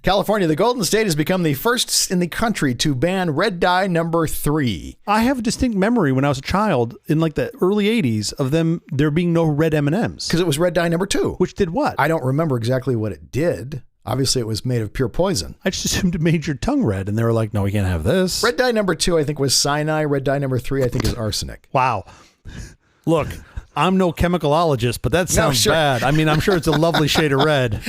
California, the Golden State, has become the first in the country to ban red dye number 3. I have a distinct memory when I was a child in like the early 80s of there being no red M&Ms. Because it was red dye number 2. Which did what? I don't remember exactly what it did. Obviously, it was made of pure poison. I just assumed it made your tongue red, and they were like, no, we can't have this. Red dye number 2, I think, was cyanide. Red dye number 3, I think, is arsenic. Wow. Look, I'm no chemicalologist, but that sounds bad. I mean, I'm sure it's a lovely shade of red.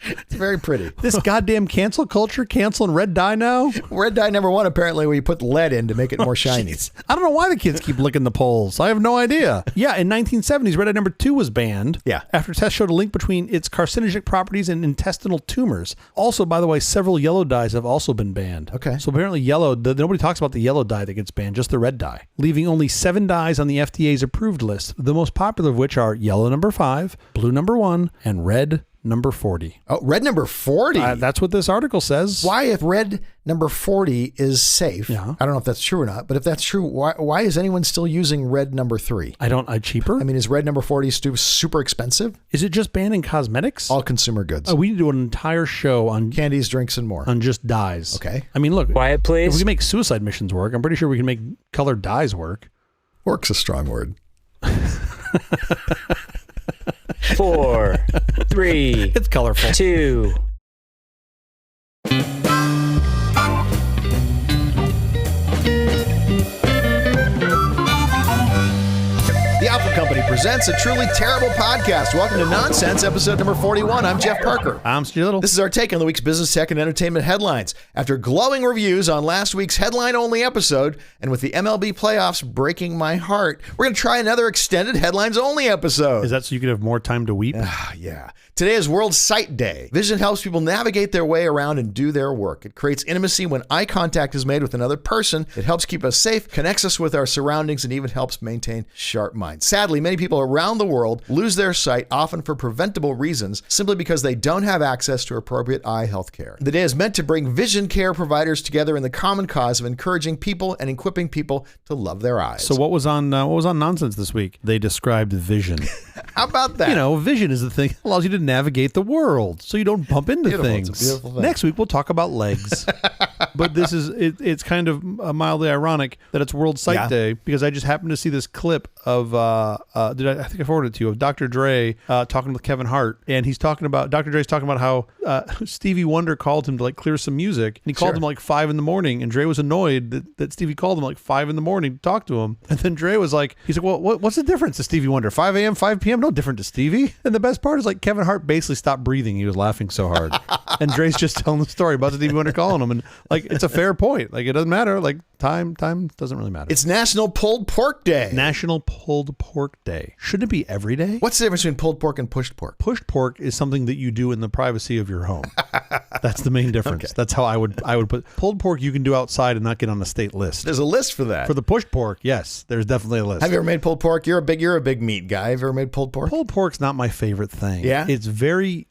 It's very pretty. This goddamn cancel culture canceling red dye now? Red dye number 1, apparently, we put lead in to make it more shiny. I don't know why the kids keep licking the poles. I have no idea. Yeah, in 1970s, red dye number 2 was banned. Yeah. After tests showed a link between its carcinogenic properties and intestinal tumors. Also, by the way, several yellow dyes have also been banned. Okay. So apparently yellow, nobody talks about the yellow dye that gets banned, just the red dye. Leaving only 7 dyes on the FDA's approved list, the most popular of which are yellow number 5, blue number 1, and red number 40. Oh, red number 40? That's what this article says. Why, if red number 40 is safe, I don't know if that's true or not, but if that's true, why is anyone still using red number 3? Cheaper? I mean, is red number 40 super expensive? Is it just banned in cosmetics? All consumer goods. Oh, we need to do an entire show on candies, drinks, and more. On just dyes. Okay. I mean, look. Quiet, please. If we can make suicide missions work, I'm pretty sure we can make colored dyes work. Work's a strong word. 4, 3. It's colorful. 2. The Apple Company presents a truly terrible podcast. Welcome to Nonsense, episode number 41. I'm Jeff Parker. I'm Stu Little. This is our take on the week's business, tech, and entertainment headlines. After glowing reviews on last week's headline-only episode, and with the MLB playoffs breaking my heart, we're going to try another extended headlines-only episode. Is that so you could have more time to weep? Yeah. Today is World Sight Day. Vision helps people navigate their way around and do their work. It creates intimacy when eye contact is made with another person. It helps keep us safe, connects us with our surroundings, and even helps maintain sharp minds. Sadly, many people around the world lose their sight, often for preventable reasons, simply because they don't have access to appropriate eye health care. The day is meant to bring vision care providers together in the common cause of encouraging people and equipping people to love their eyes. So what was on Nonsense this week? They described vision. How about that? You know, vision is the thing that allows you to navigate the world so you don't bump into things. It's a beautiful thing. Next week, we'll talk about legs. But this is, it's kind of mildly ironic that it's World Sight Day, because I just happened to see this clip of, I think I forwarded it to you, of Dr. Dre talking with Kevin Hart. And Dr. Dre's talking about how Stevie Wonder called him to like clear some music. And he called him like 5 in the morning. And Dre was annoyed that Stevie called him like 5 in the morning to talk to him. And then Dre was like, he's like, well, what's the difference to Stevie Wonder? 5 a.m., 5 p.m., no different to Stevie. And the best part is like Kevin Hart basically stopped breathing. He was laughing so hard. And Dre's just telling the story about Stevie Wonder calling him. And like, it's a fair point. Like, it doesn't matter. Like, time doesn't really matter. It's National Pulled Pork Day. National Pulled Pork Day. Shouldn't it be every day? What's the difference between pulled pork and pushed pork? Pushed pork is something that you do in the privacy of your home. That's the main difference. Okay. That's how I would put pulled pork. You can do outside and not get on the state list. There's a list for that. For the pushed pork, yes, there's definitely a list. Have you ever made pulled pork? You're a big meat guy. Have you ever made pulled pork? Pulled pork's not my favorite thing. Yeah? It's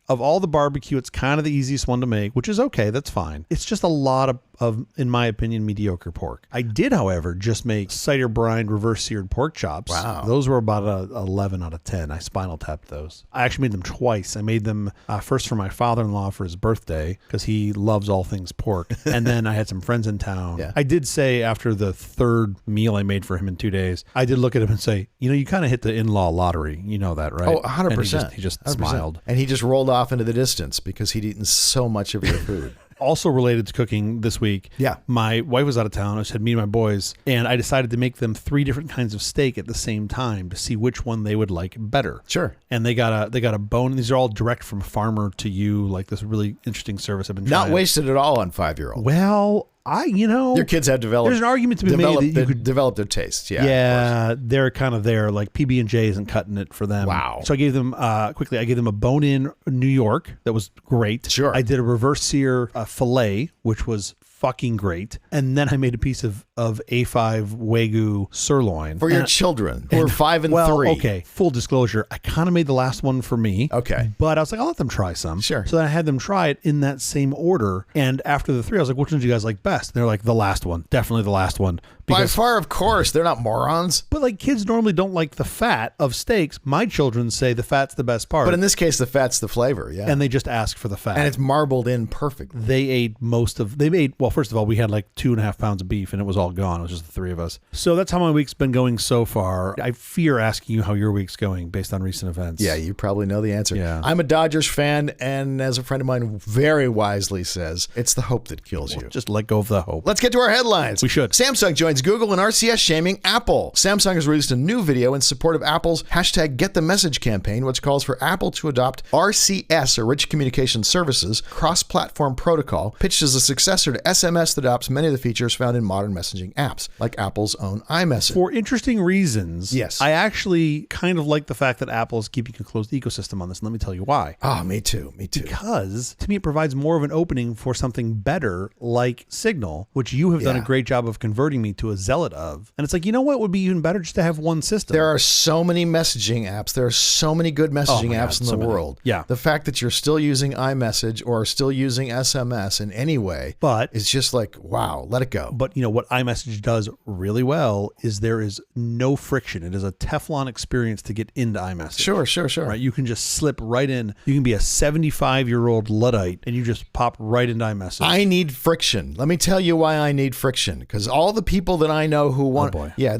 of all the barbecue, it's kind of the easiest one to make, which is okay. That's fine. It's just a lot of, in my opinion, mediocre pork. I did, however, just make cider brined reverse seared pork chops. Wow. Those were about a 11 out of 10. I spinal tapped those. I actually made them twice. I made them first for my father-in-law for his birthday, because he loves all things pork. And then I had some friends in town. Yeah. I did say after the third meal I made for him in 2 days, I did look at him and say, you kind of hit the in-law lottery. You know that, right? Oh, 100%. And he just 100%. smiled. And he just rolled off into the distance because he'd eaten so much of your food. Also related to cooking this week, my wife was out of town. I just had me and my boys, and I decided to make them 3 different kinds of steak at the same time to see which one they would like better. Sure. And they got a bone. These are all direct from farmer to you, like this really interesting service I've been trying. Not wasted at all on 5-year-old. Well, your kids have developed. There's an argument to be made that you could develop their tastes. Yeah. Yeah, they're kind of there. Like PB&J isn't cutting it for them. Wow. So I gave them I gave them a bone-in New York that was great. Sure. I did a reverse sear filet, which was fucking great. And then I made a piece of A5 Wagyu sirloin. For your children who are 5 and 3. Okay, full disclosure, I kind of made the last one for me. Okay. But I was like, I'll let them try some. Sure. So then I had them try it in that same order. And after the 3, I was like, which one do you guys like best? And they're like, the last one. Definitely the last one. By far, of course. They're not morons. But like kids normally don't like the fat of steaks. My children say the fat's the best part. But in this case, the fat's the flavor, yeah. And they just ask for the fat. And it's marbled in perfect. They ate well, first of all, we had like 2.5 pounds of beef and it was all gone. It was just the three of us. So that's how my week's been going so far. I fear asking you how your week's going based on recent events. Yeah, you probably know the answer. Yeah. I'm a Dodgers fan, and as a friend of mine very wisely says, it's the hope that kills you. Just let go of the hope. Let's get to our headlines. We should. Samsung joins Google in RCS shaming Apple. Samsung has released a new video in support of Apple's hashtag Get the Message campaign, which calls for Apple to adopt RCS, or Rich Communication Services, cross-platform protocol, pitched as a successor to SMS that adopts many of the features found in modern messaging apps, like Apple's own iMessage. For interesting reasons, yes. I actually kind of like the fact that Apple is keeping a closed ecosystem on this, and let me tell you why. Oh, me too. Because to me, it provides more of an opening for something better like Signal, which you have done a great job of converting me to a zealot of. And it's like, you know what would be even better? Just to have one system. There are so many messaging apps. There are so many good messaging apps in the world. Yeah. The fact that you're still using iMessage or still using SMS in any way, but it's just like, wow, let it go. But you know what iMessage does really well is there is no friction. It is a Teflon experience to get into iMessage. Sure. Right? You can just slip right in. You can be a 75-year-old Luddite and you just pop right into iMessage. I need friction. Let me tell you why I need friction. Because all the people that I know who want,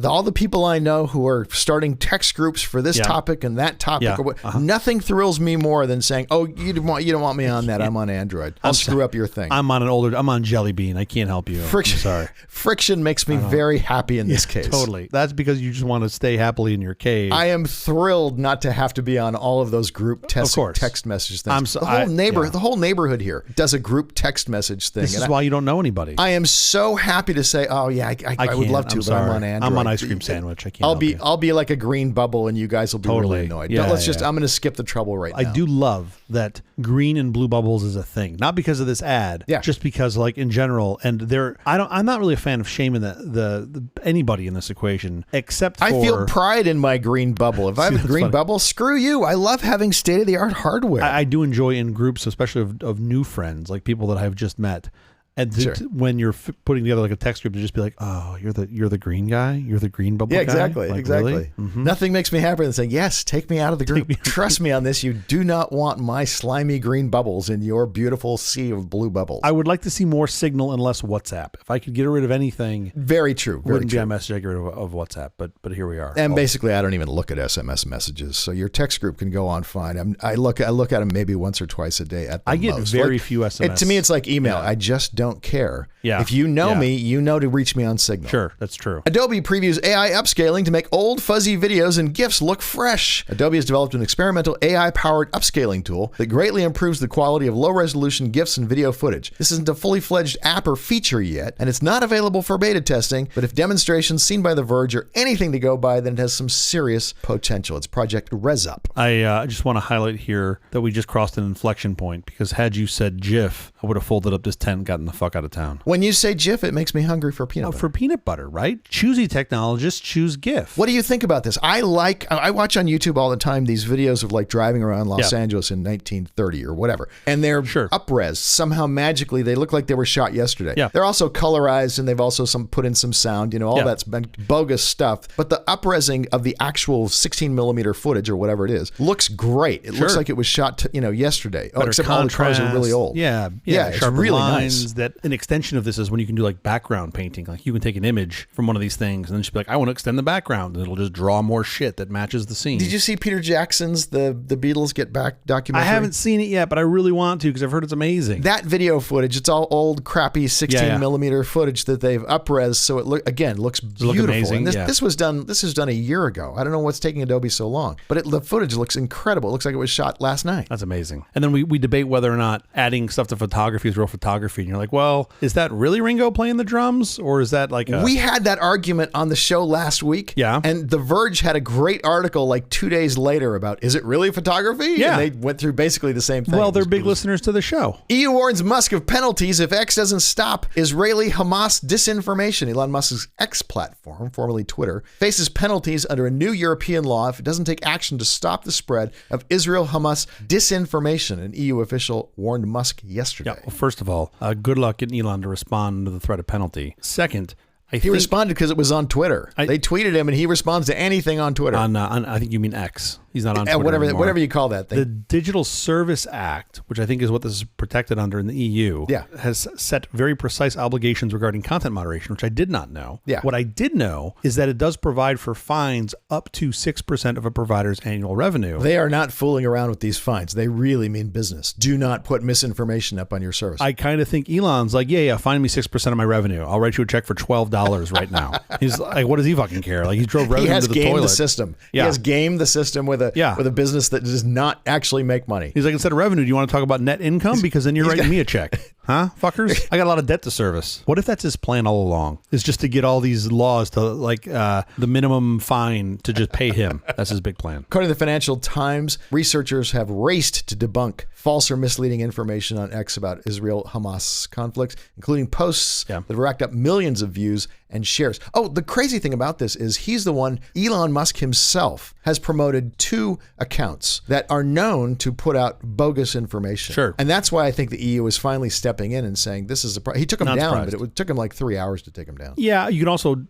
all the people I know who are starting text groups for this topic and that topic, nothing thrills me more than saying, "Oh, you don't want me on that. I'm on Android. I'll screw up your thing. I'm on Jelly Bean. I can't help you. Friction. I'm sorry. Friction makes me very happy in this case. Totally. That's because you just want to stay happily in your cave. I am thrilled not to have to be on all of those group text message things. The whole neighborhood here does a group text message thing. This is why you don't know anybody. I am so happy to say, oh yeah, I would love to, but I'm on Android. I'm on Ice Cream Sandwich. I can't. I'll be like a green bubble, and you guys will be really annoyed. Yeah, I'm going to skip the trouble right now. I do love that green and blue bubbles is a thing, not because of this ad, just because like in general. And I'm not really a fan of shaming the anybody in this equation, except for, I feel pride in my green bubble. If I have a green bubble, screw you. I love having state-of-the-art hardware. I do enjoy in groups, especially of new friends, like people that I've just met. And when you're putting together like a text group, to just be like, "Oh, you're the green guy. You're the green bubble guy." Exactly. Really? Mm-hmm. Nothing makes me happier than saying, "Yes, take me out of the group. Trust me on this. You do not want my slimy green bubbles in your beautiful sea of blue bubbles." I would like to see more Signal and less WhatsApp. If I could get rid of anything, very true. Wouldn't be iMessage. I get rid of WhatsApp, but here we are. And basically, I don't even look at SMS messages, so your text group can go on fine. I look at them maybe once or twice a day at the most. I get very few SMS. To me, it's like email. I just don't care. Yeah. If you know me, you know to reach me on Signal. Sure, that's true. Adobe previews AI upscaling to make old fuzzy videos and GIFs look fresh. Adobe has developed an experimental AI-powered upscaling tool that greatly improves the quality of low-resolution GIFs and video footage. This isn't a fully fledged app or feature yet, and it's not available for beta testing, but if demonstrations seen by The Verge are anything to go by, then it has some serious potential. It's Project ResUp. I just want to highlight here that we just crossed an inflection point, because had you said GIF, I would have folded up this tent and gotten the fuck out of town. When you say GIF, it makes me hungry for peanut butter. For peanut butter, right? Choosy technologists choose GIF. What do you think about this? I watch on YouTube all the time these videos of like driving around Los Angeles in 1930 or whatever. And they're up-res. Somehow magically, they look like they were shot yesterday. Yeah. They're also colorized, and they've also put in some sound, all that's been bogus stuff. But the up-resing of the actual 16 millimeter footage or whatever it is looks great. It looks like it was shot yesterday. Better except contrast. all the cars are really old. Yeah, it's really lines. nice. That an extension of this is when you can do like background painting. Like you can take an image from one of these things and then just be like, I want to extend the background, and it'll just draw more shit that matches the scene. Did you see Peter Jackson's The Beatles Get Back documentary? I haven't seen it yet, but I really want to because I've heard it's amazing. That video footage, it's all old, crappy 16 millimeter footage that they've up-res, so it looks beautiful. Amazing. And this was done a year ago. I don't know what's taking Adobe so long, but the footage looks incredible. It looks like it was shot last night. That's amazing. And then we debate whether or not adding stuff to photography is real photography. And you're like, well, is that really Ringo playing the drums, or is that like We had that argument on the show last week. Yeah. And The Verge had a great article like 2 days later about, is it really photography? Yeah. And they went through basically the same thing. Well, they're big listeners to the show. EU warns Musk of penalties if X doesn't stop Israeli Hamas disinformation. Elon Musk's X platform, formerly Twitter, faces penalties under a new European law if it doesn't take action to stop the spread of Israel-Hamas disinformation, an EU official warned Musk yesterday. Yeah. Well, first of all, good luck getting Elon to respond to the threat of penalty. Second, He responded because it was on Twitter. They tweeted him, and he responds to anything on Twitter. On I think you mean X. He's not on Twitter anymore. Whatever you call that thing. The Digital Service Act, which I think is what this is protected under in the EU, has set very precise obligations regarding content moderation, which I did not know. Yeah. What I did know is that it does provide for fines up to 6% of a provider's annual revenue. They are not fooling around with these fines. They really mean business. Do not put misinformation up on your service. I kind of think Elon's like, yeah, fine me 6% of my revenue. I'll write you a check for $12 right now. He's like, what does he fucking care? Like, he drove revenue to the toilet. He has gamed the system. Yeah. He has gamed the system with a business that does not actually make money. He's like, instead of revenue, do you want to talk about net income? Because then you're writing me a check. Huh, fuckers? I got a lot of debt to service. What if that's his plan all along? Is just to get all these laws to like the minimum fine to just pay him. That's his big plan. According to the Financial Times, researchers have raced to debunk false or misleading information on X about Israel-Hamas conflicts, including posts that have racked up millions of views and shares. Oh, the crazy thing about this is he's the one, Elon Musk himself has promoted 2 accounts that are known to put out bogus information. Sure. And that's why I think the EU is finally stepping in and saying this is he took him down, but it took him like 3 hours to take him down. Yeah, you can also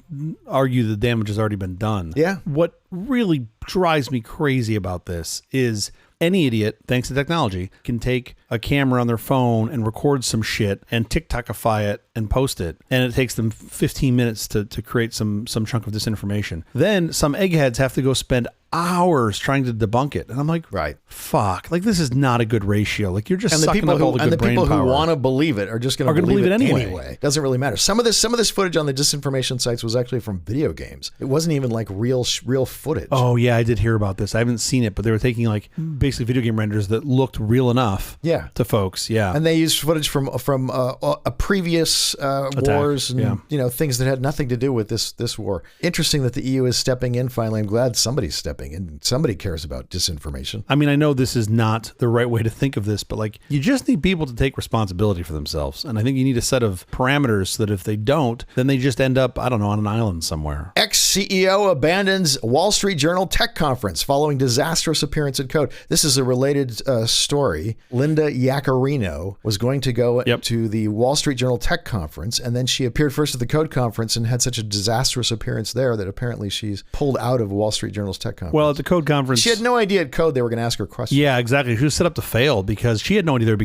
argue the damage has already been done. Yeah. What really drives me crazy about this is any idiot, thanks to technology, can take a camera on their phone and record some shit and TikTokify it and post it. And it takes them 15 minutes to create some chunk of disinformation. Then some eggheads have to go spend hours trying to debunk it. And I'm like, right, fuck, like this is not a good ratio. Like you're just sucking up all the good brain power. And the people who want to believe it are just going to believe it anyway. Doesn't really matter. Some of this footage on the disinformation sites was actually from video games. It wasn't even like real footage. Oh yeah, I did hear about this. I haven't seen it, but they were taking like basically video game renders that looked real enough to folks. Yeah. And they used footage from a previous wars and things that had nothing to do with this war. Interesting that the EU is stepping in finally. I'm glad somebody's stepping and somebody cares about disinformation. I mean, I know this is not the right way to think of this, but like you just need people to take responsibility for themselves. And I think you need a set of parameters so that if they don't, then they just end up, I don't know, on an island somewhere. Ex-CEO abandons Wall Street Journal tech conference following disastrous appearance at Code. This is a related story. Linda Yaccarino was going to go to the Wall Street Journal tech conference, and then she appeared first at the Code conference and had such a disastrous appearance there that apparently she's pulled out of Wall Street Journal's tech conference. Well, at the Code conference, she had no idea at Code they were going to ask her questions. Yeah, exactly. She was set up to fail because she had no idea there'd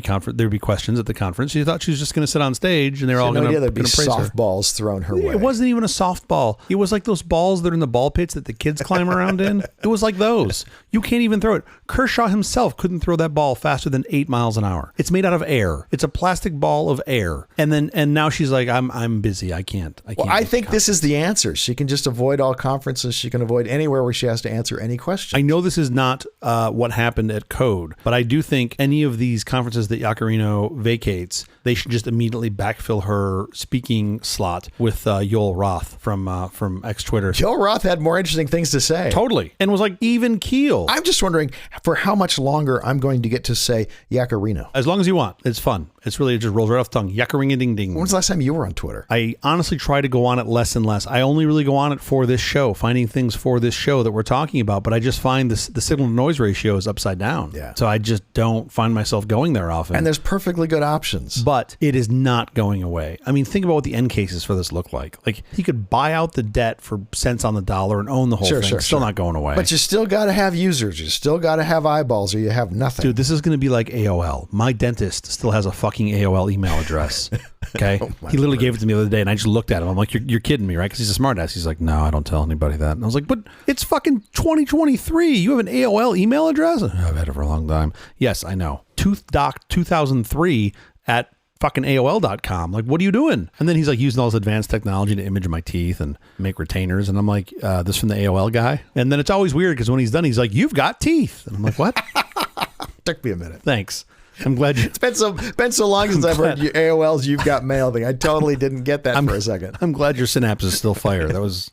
be questions at the conference. She thought she was just going to sit on stage and they're all going to praise her. Softballs thrown her way. It wasn't even a softball. It was like those balls that are in the ball pits that the kids climb around in. It was like those. You can't even throw it. Kershaw himself couldn't throw that ball faster than 8 miles an hour. It's made out of air. It's a plastic ball of air. And now she's like, I'm busy. I can't. I think this is the answer. She can just avoid all conferences. She can avoid anywhere where she has to answer any question. I know this is not what happened at Code, but I do think any of these conferences that Yaccarino vacates, they should just immediately backfill her speaking slot with Yoel Roth from ex-Twitter. Yoel Roth had more interesting things to say. Totally. And was like even keel. I'm just wondering for how much longer I'm going to get to say Yaccarino. As long as you want. It's fun. It's really, it just rolls right off the tongue. Yaccaring-a-ding-ding. When was the last time you were on Twitter? I honestly try to go on it less and less. I only really go on it for this show, finding things for this show that we're talking about, but I just find the signal to noise ratio is upside down. Yeah. So I just don't find myself going there often. And there's perfectly good options. But it is not going away. I mean, think about what the end cases for this look like. Like he could buy out the debt for cents on the dollar and own the whole thing. It's still not going away. But you still got to have users. You still got to have eyeballs or you have nothing. Dude, this is going to be like AOL. My dentist still has a fucking AOL email address. Okay. He literally gave it to me the other day and I just looked at him. I'm like, you're kidding me, right? Because he's a smart ass. He's like, no, I don't tell anybody that. And I was like, but it's fucking 2023. You have an AOL email address? I've had it for a long time. Yes, I know. ToothDoc2003 at fucking AOL.com. Like, what are you doing? And then he's like using all this advanced technology to image my teeth and make retainers. And I'm like, this from the AOL guy? And then it's always weird because when he's done, he's like, you've got teeth. And I'm like, what? Took me a minute. Thanks. I'm glad you... It's been so long since I've heard your AOL's You've Got Mail thing. I totally didn't get that for a second. I'm glad your synapses still fire.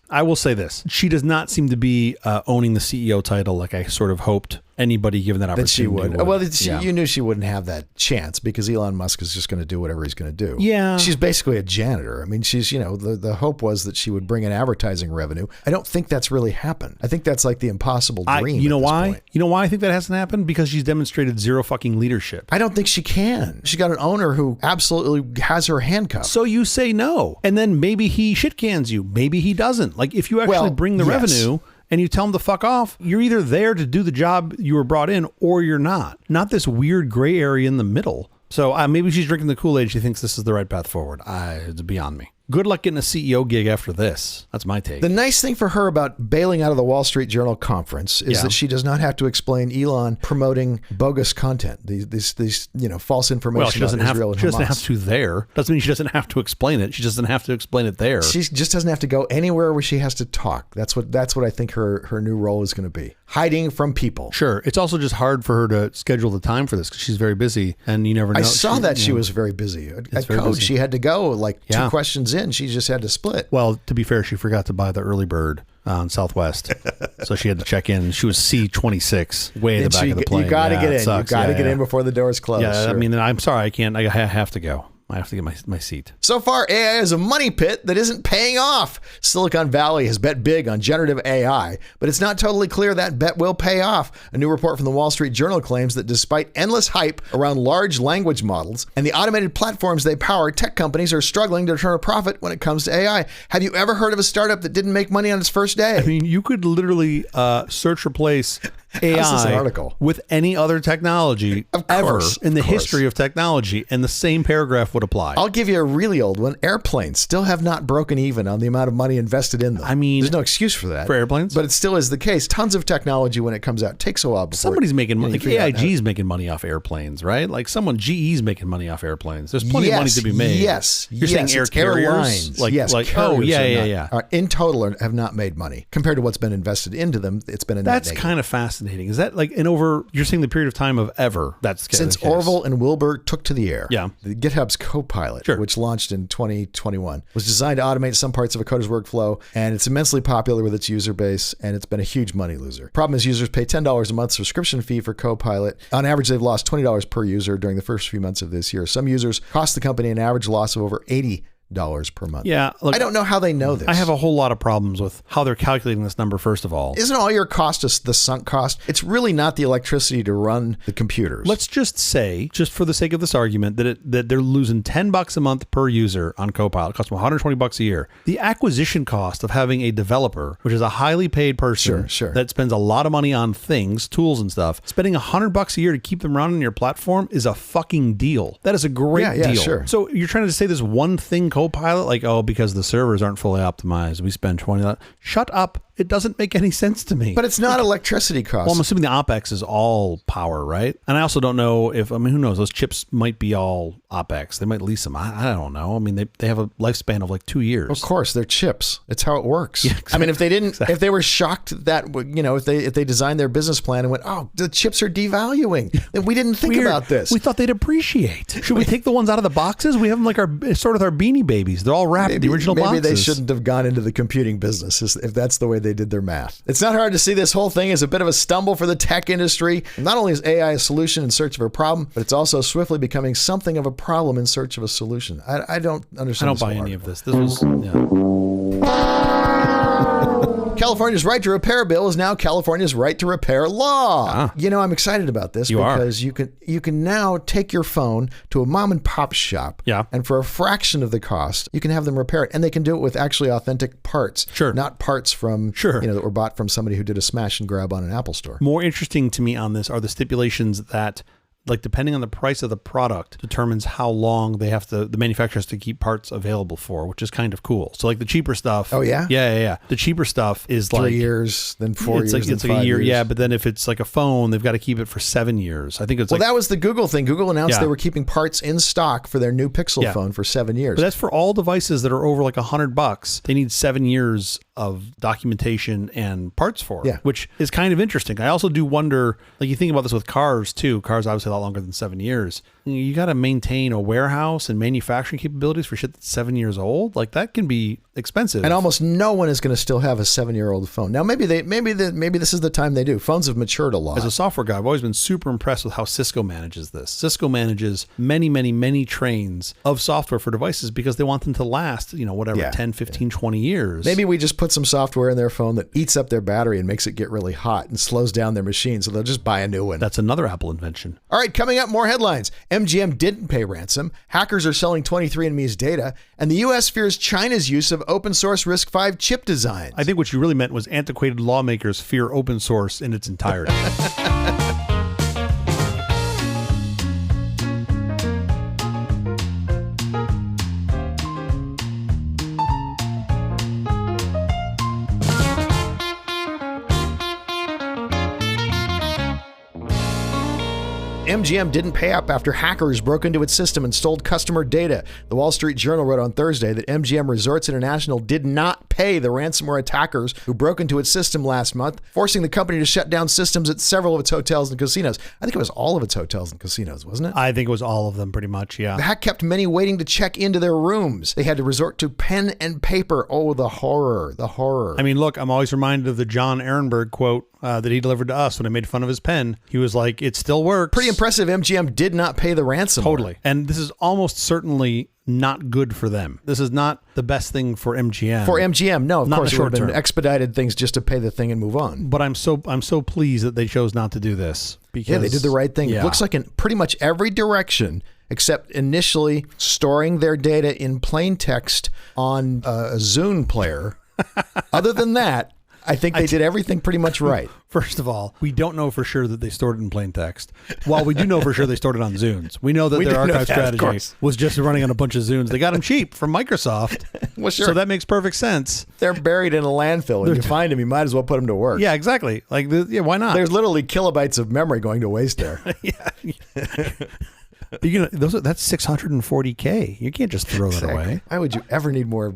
I will say this. She does not seem to be owning the CEO title like I sort of hoped anybody given that opportunity That she would. would. Well, Yeah. you knew she wouldn't have that chance because Elon Musk is just going to do whatever he's going to do. Yeah. She's basically a janitor. I mean, she's, the hope was that she would bring in advertising revenue. I don't think that's really happened. I think that's like the impossible dream. You know at this why? point. You know why I think that hasn't happened? Because she's demonstrated zero fucking leadership. I don't think she can. She got an owner who absolutely has her handcuffed. So you say no, and then maybe he shit cans you. Maybe he doesn't. Like if you actually bring the yes. revenue and you tell him to fuck off, you're either there to do the job you were brought in or you're not. Not this weird gray area in the middle. So maybe she's drinking the Kool-Aid. She thinks this is the right path forward. It's beyond me. Good luck getting a CEO gig after this. That's my take. The nice thing for her about bailing out of the Wall Street Journal conference is that she does not have to explain Elon promoting bogus content. These false information. Well, she doesn't about have. Israel and She doesn't Hamas. have to there. Doesn't mean she doesn't have to explain it. She doesn't have to explain it there. She just doesn't have to go anywhere where she has to talk. That's what I think her new role is going to be. Hiding from people. Sure. It's also just hard for her to schedule the time for this because she's very busy, and you never know. I saw that she was very busy. At very Code, busy. she had to go like Yeah. 2 questions in. She just had to split. Well, to be fair, she forgot to buy the early bird on Southwest, so she had to check in. She was C26, way at the back of the plane. You got to Yeah, get it in. sucks. You got to Yeah, get yeah. in before the doors close. Yeah, Sure. I mean, I'm sorry, I can't. I have to go. I have to get my seat. So far, AI is a money pit that isn't paying off. Silicon Valley has bet big on generative AI, but it's not totally clear that bet will pay off. A new report from the Wall Street Journal claims that despite endless hype around large language models and the automated platforms they power, tech companies are struggling to turn a profit when it comes to AI. Have you ever heard of a startup that didn't make money on its first day? I mean, you could literally search replace How's this an AI article? with any other technology ever course, in the of course. history of technology, and the same paragraph would apply. I'll give you a really old one. Airplanes still have not broken even on the amount of money invested in them. I mean, there's no excuse for that. for airplanes? But it still is the case. Tons of technology when it comes out takes a while before Somebody's making money. you Like figure out AIG's making money off airplanes, right? Like GE's making money off airplanes. There's plenty of money to be made. Yes. You're saying yes, air it's carriers? airlines. Like, yes, oh, carriers yeah, are yeah, not- yeah. are in total have not made money. Compared to what's been invested into them, it's been a net That's negative. kind of fascinating. Is that like over, you're saying the period of time of ever? That's Since the case. Orville and Wilbur took to the air. Yeah. The GitHub's Copilot, Sure. which launched in 2021, was designed to automate some parts of a coder's workflow, and it's immensely popular with its user base, and it's been a huge money loser. Problem is, users pay $10 a month subscription fee for Copilot. On average, they've lost $20 per user during the first few months of this year. Some users cost the company an average loss of over $80 per month. Yeah. Look, I don't know how they know this. I have a whole lot of problems with how they're calculating this number, first of all. Isn't all your cost just the sunk cost? It's really not the electricity to run the computers. Let's just say, just for the sake of this argument, that they're losing $10 a month per user on Copilot. It costs them $120 a year. The acquisition cost of having a developer, which is a highly paid person Sure. that spends a lot of money on things, tools and stuff, spending $100 a year to keep them running your platform is a fucking deal. That is a great Yeah, deal. sure. So you're trying to say this one thing Copilot, like, oh, because the servers aren't fully optimized, we spend $20. Shut up. It doesn't make any sense to me. But it's not electricity costs. Well, I'm assuming the OpEx is all power, right? And I also don't know if, I mean, who knows? Those chips might be all OpEx. They might lease them. I don't know. I mean, they have a lifespan of like 2 years. Of course, they're chips. It's how it works. Yeah, exactly. I mean, if they didn't, if they were shocked that, if they designed their business plan and went, oh, the chips are devaluing, then we didn't think Weird. about this. We thought they'd appreciate. Should we take the ones out of the boxes? We have them like sort of our Beanie Babies. They're all wrapped in the original maybe boxes. they shouldn't have gone into the computing business if that's the way they did their math. It's not hard to see this whole thing as a bit of a stumble for the tech industry. Not only is AI a solution in search of a problem, but it's also swiftly becoming something of a problem in search of a solution. I don't understand. I don't this buy whole any article. of this. This was, California's right to repair bill is now California's right to repair law. I'm excited about this because you can now take your phone to a mom and pop shop. Yeah. And for a fraction of the cost, you can have them repair it. And they can do it with actually authentic parts. Sure. Not parts from that were bought from somebody who did a smash and grab on an Apple store. more interesting to me on this are the stipulations that, like, depending on the price of the product determines how long the manufacturer has to keep parts available for, which is kind of cool. So like the cheaper stuff. Oh, yeah? Yeah. The cheaper stuff is like 3 years, then 4 years, It's then like a 5 year. years. Yeah. But then if it's like a phone, they've got to keep it for 7 years. I think it's Well, that was the Google thing. Google announced Yeah. they were keeping parts in stock for their new Pixel Yeah. phone for 7 years. But that's for all devices that are over like $100. They need 7 years of documentation and parts for, Yeah. which is kind of interesting. I also do wonder, like, you think about this with cars too. Cars obviously a lot longer than 7 years. you got to maintain a warehouse and manufacturing capabilities for shit that's 7 years old. Like that can be expensive. And almost no one is going to still have a 7-year-old phone. Now, maybe this is the time they do. Phones have matured a lot. As a software guy, I've always been super impressed with how Cisco manages this. Cisco manages many, many, many trains of software for devices because they want them to last, 10, 15, 20 years. Maybe we just put some software in their phone that eats up their battery and makes it get really hot and slows down their machine, so they'll just buy a new one. That's another Apple invention. All right, coming up, more headlines. MGM didn't pay ransom. Hackers are selling 23andMe's data. And the U.S. fears China's use of open source RISC-V chip designs. I think what you really meant was antiquated lawmakers fear open source in its entirety. MGM didn't pay up after hackers broke into its system and stole customer data. The Wall Street Journal wrote on Thursday that MGM Resorts International did not pay the ransomware attackers who broke into its system last month, forcing the company to shut down systems at several of its hotels and casinos. I think it was all of its hotels and casinos, wasn't it? I think it was all of them pretty much, yeah. The hack kept many waiting to check into their rooms. They had to resort to pen and paper. Oh, the horror, the horror. I mean, look, I'm always reminded of the John Ehrenberg quote that he delivered to us when I made fun of his pen. He was like, it still works. Pretty impressive. MGM did not pay the ransom. Totally. And this is almost certainly not good for them. This is not the best thing for MGM. For MGM, no, of Not course, in it the would have short been term. expedited things just to pay the thing and move on. But I'm so pleased that they chose not to do this. Because, Yeah, they did the right thing. Yeah. It looks like in pretty much every direction, except initially storing their data in plain text on a Zune player. Other than that, I think they did everything pretty much right. First of all, we don't know for sure that they stored it in plain text. While we do know for sure they stored it on Zunes. We know that We their do know archive that, of strategy course. was just running on a bunch of Zunes. They got them cheap from Microsoft. Well, sure. So that makes perfect sense. They're buried in a landfill, and you find them, you might as well put them to work. Yeah, exactly. Like, why not? There's literally kilobytes of memory going to waste there. That's 640K. You can't just throw that away. Why would you ever need more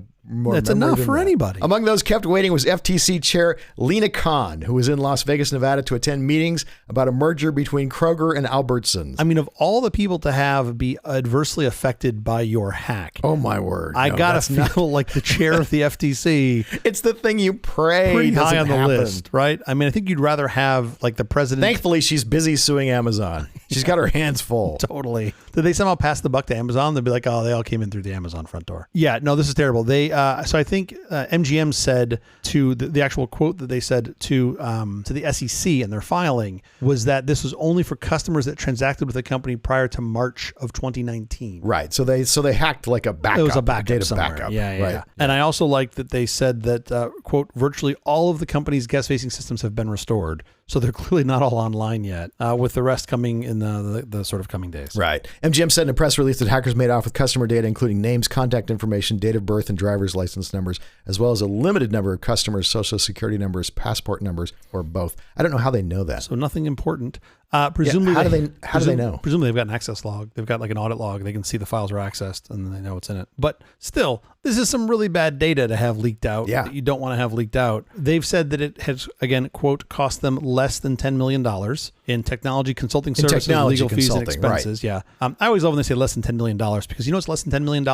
That's memory enough than for that? anybody. Among those kept waiting was FTC Chair Lena Khan, who was in Las Vegas, Nevada to attend meetings about a merger between Kroger and Albertsons. I mean, of all the people to be adversely affected by your hack, Oh, my word. I No, gotta that's feel not- like the chair of the FTC It's the thing you pray pretty doesn't high on the happen. list, right? I mean, I think you'd rather have like the president. Thankfully, she's busy suing Amazon. She's got her hands full. Totally. Did they somehow pass the buck to Amazon? They'd be like, oh, they all came in through the Amazon front door. Yeah, no, this is terrible. They, so I think MGM said to the actual quote that they said to the SEC in their filing was that this was only for customers that transacted with the company prior to March of 2019. Right. So they hacked like a backup. It was a backup data somewhere. backup. Yeah. Right. And I also like that they said that, quote, virtually all of the company's guest-facing systems have been restored. So they're clearly not all online yet, with the rest coming in the sort of coming days. Right. MGM said in a press release that hackers made off with customer data, including names, contact information, date of birth, and driver's license numbers, as well as a limited number of customers' social security numbers, passport numbers, or both. I don't know how they know that. So nothing important. Presumably, how do they know? Presumably, they've got an access log. They've got like an audit log. They can see the files are accessed, and they know what's in it. But still, this is some really bad data to have leaked out. Yeah. That you don't want to have leaked out. They've said that it has, again, quote, cost them less than $10 million in technology consulting services, technology legal fees, and consulting, right. expenses. Yeah. I always love when they say less than $10 million because you know what's less than $10 million?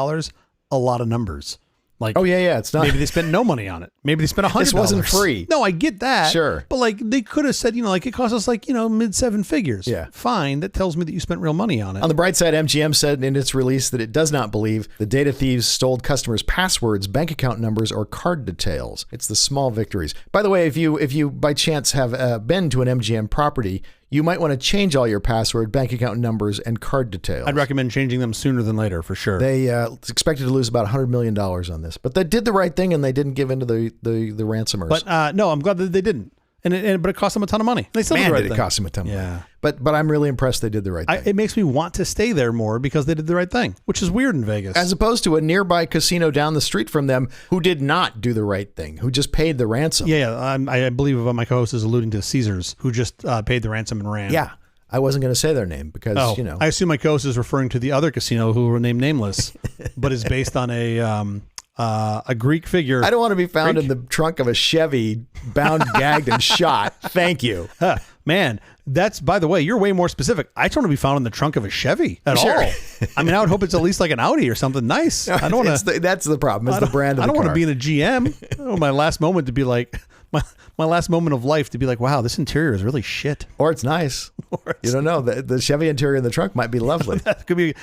A lot of numbers. Like, Oh, yeah. It's not. maybe they spent no money on it. Maybe they spent $100. This wasn't free. No, I get that. Sure. But like they could have said, like it cost us like, mid seven figures. Yeah. Fine. That tells me that you spent real money on it. On the bright side, MGM said in its release that it does not believe the data thieves stole customers' passwords, bank account numbers, or card details. It's the small victories. By the way, if you by chance have been to an MGM property, you might want to change all your password, bank account numbers, and card details. I'd recommend changing them sooner than later for sure. They expected to lose about $100 million on this, but they did the right thing and they didn't give in to the ransomers. But no, I'm glad that they didn't. But it cost them a ton of money. They still did Man, the right did it thing. cost them a ton of Yeah. money. But I'm really impressed they did the right thing. It makes me want to stay there more because they did the right thing, which is weird in Vegas. As opposed to a nearby casino down the street from them who did not do the right thing, who just paid the ransom. I believe my co-host is alluding to Caesars, who just paid the ransom and ran. Yeah. I wasn't going to say their name because, I assume my co-host is referring to the other casino who were named nameless, but is based on a Greek figure. I don't want to be found in the trunk of a Chevy, bound, gagged, and shot. Thank you. Man, That's, by the way, you're way more specific. I just want to be found in the trunk of a Chevy at Sure. all. I mean, I would hope it's at least like an Audi or something nice. I don't want to. That's the problem. It's the brand of the I don't want car. to be in a GM. I don't want my last moment to be like my last moment of life to be like, wow, this interior is really shit. Or it's nice. You don't know. The Chevy interior in the trunk might be lovely.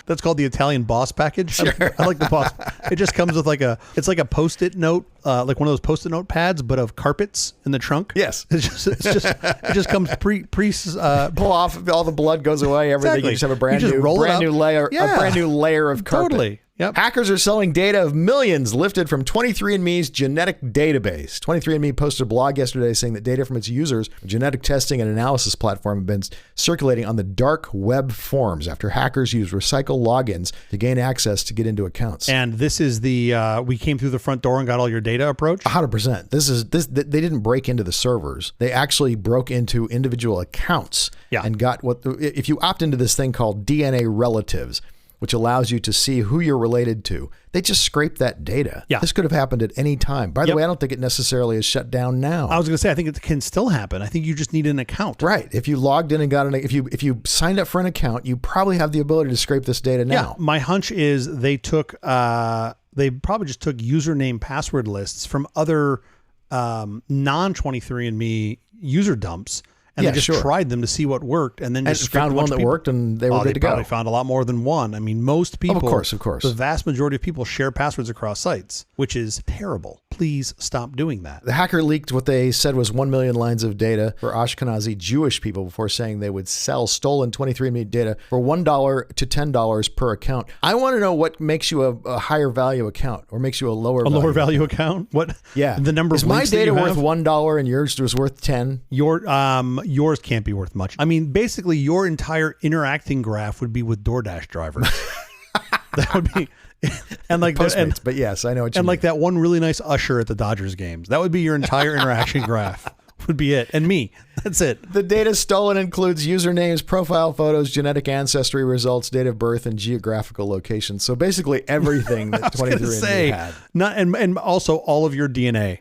That's called the Italian boss package. Sure. I like the boss. It just comes with it's like a Post-it note, like one of those Post-it note pads, but of carpets in the trunk. Yes. It just comes pre pull off, all the blood goes away. Everything. Exactly. You just have a You just roll it up. Yeah. a brand new layer of carpet. Totally. Yep. Hackers are selling data of millions lifted from 23andMe's genetic database. 23andMe posted a blog yesterday saying that data from its users, a genetic testing and analysis platform, have been circulating on the dark web forums after hackers used recycle logins to gain access to get into accounts. And this is the we came through the front door and got all your data approach. 100%. They didn't break into the servers. They actually broke into individual accounts and got if you opt into this thing called DNA relatives, which allows you to see who you're related to. They just scrape that data. Yeah. This could have happened at any time. By the way, I don't think it necessarily is shut down now. I was going to say, I think it can still happen. I think you just need an account. Right. If you logged in and got if you signed up for an account, you probably have the ability to scrape this data now. Yeah. My hunch is they probably just took username password lists from other non-23andMe user dumps. And they just tried them to see what worked, and then just found one that worked, and they were good to go. They probably found a lot more than one. I mean, most people, of course, the vast majority of people share passwords across sites, which is terrible. Please stop doing that. The hacker leaked what they said was 1 million lines of data for Ashkenazi Jewish people before saying they would sell stolen 23andMe data for $1 to $10 per account. I want to know what makes you a higher value account or makes you a lower value account. What? Yeah, the number is of my links data that you worth have? $1 and yours was worth 10? Yours can't be worth much. I mean, basically, your entire interacting graph would be with DoorDash drivers. That would be, and like Postmates, but yes, I know what you mean. And like that one really nice usher at the Dodgers games. That would be your entire interaction graph. Would be it, and me. That's it. The data stolen includes usernames, profile photos, genetic ancestry results, date of birth, and geographical location. So basically everything that 23andMe had. And also all of your DNA.